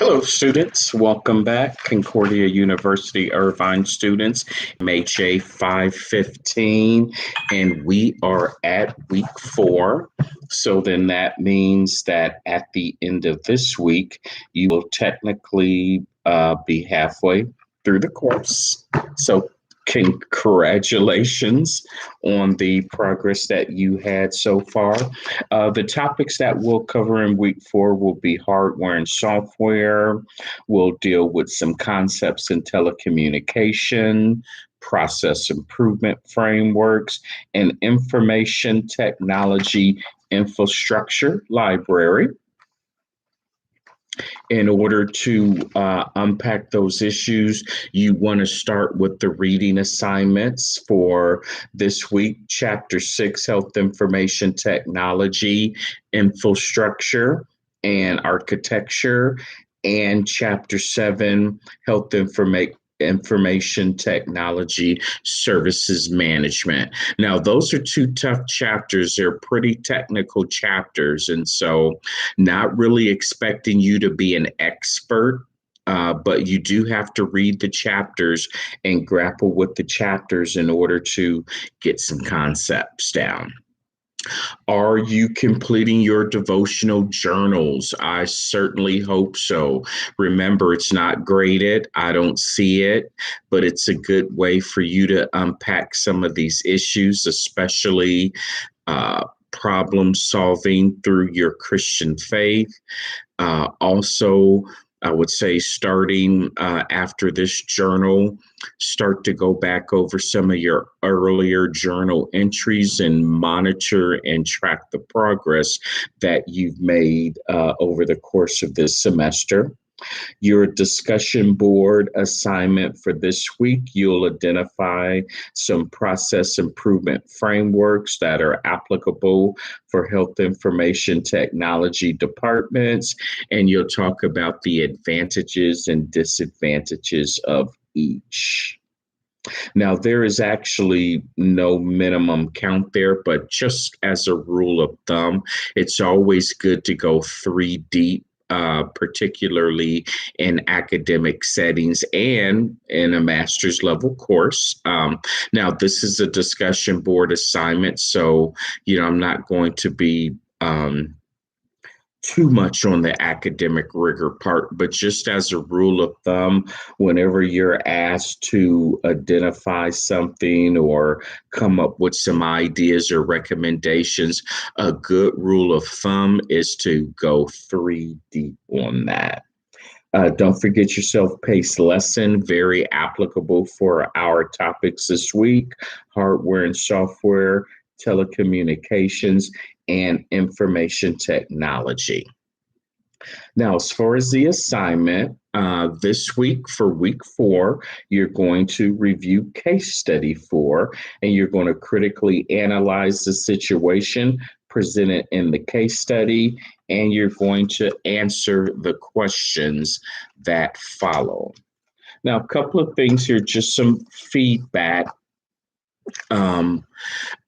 Hello, students. Welcome back. Concordia University Irvine students, MHA 515, and we are at week 4. So then that means that at the end of this week, you will technically be halfway through the course. So congratulations on the progress that you had so far. The topics that we'll cover in week 4 will be hardware and software. We'll deal with some concepts in telecommunication, process improvement frameworks, and information technology infrastructure library. In order to unpack those issues, you want to start with the reading assignments for this week. Chapter 6, Health Information Technology, Infrastructure and Architecture, and Chapter 7, Health Information Technology Services Management. Now, those are two tough chapters. They're pretty technical chapters. And so not really expecting you to be an expert, but you do have to read the chapters and grapple with the chapters in order to get some concepts down. Are you completing your devotional journals? I certainly hope so. Remember, it's not graded. I don't see it, but it's a good way for you to unpack some of these issues, especially problem solving through your Christian faith. Also, I would say starting after this journal, start to go back over some of your earlier journal entries and monitor and track the progress that you've made over the course of this semester. Your discussion board assignment for this week, you'll identify some process improvement frameworks that are applicable for health information technology departments, and you'll talk about the advantages and disadvantages of each. Now, there is actually no minimum count there, but just as a rule of thumb, it's always good to go 3 deep, particularly in academic settings and in a master's level course. Now, this is a discussion board assignment, so I'm not going to be too much on the academic rigor part, but just as a rule of thumb, whenever you're asked to identify something or come up with some ideas or recommendations, a good rule of thumb is to go 3 deep on that. Don't forget your self-paced lesson, very applicable for our topics this week: hardware and software, telecommunications, and information technology. Now, as far as the assignment, this week for week 4, you're going to review case study 4, and you're going to critically analyze the situation presented in the case study, and you're going to answer the questions that follow. Now, a couple of things here, just some feedback.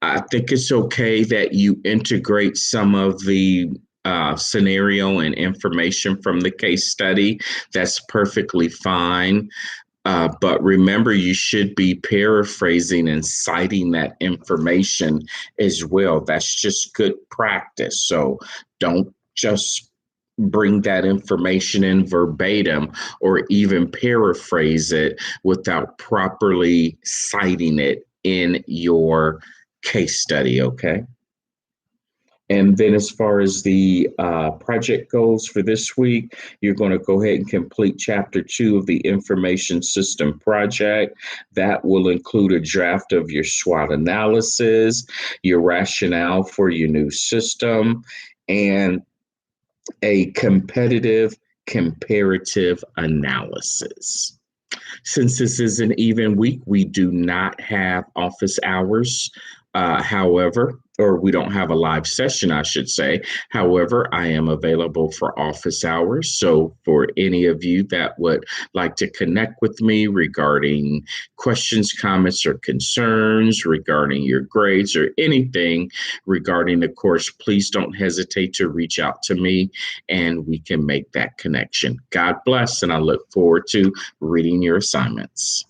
I think it's okay that you integrate some of the scenario and information from the case study. That's perfectly fine. But remember, you should be paraphrasing and citing that information as well. That's just good practice. So don't just bring that information in verbatim or even paraphrase it without properly citing it in your case study, okay? And then as far as the project goes for this week, you're going to go ahead and complete Chapter 2 of the Information System Project. That will include a draft of your SWOT analysis, your rationale for your new system, and a comparative analysis. Since this is an even week, we do not have office hours However, or we don't have a live session, I should say. However, I am available for office hours. So, for any of you that would like to connect with me regarding questions, comments, or concerns regarding your grades or anything regarding the course, please don't hesitate to reach out to me and we can make that connection. God bless, and I look forward to reading your assignments.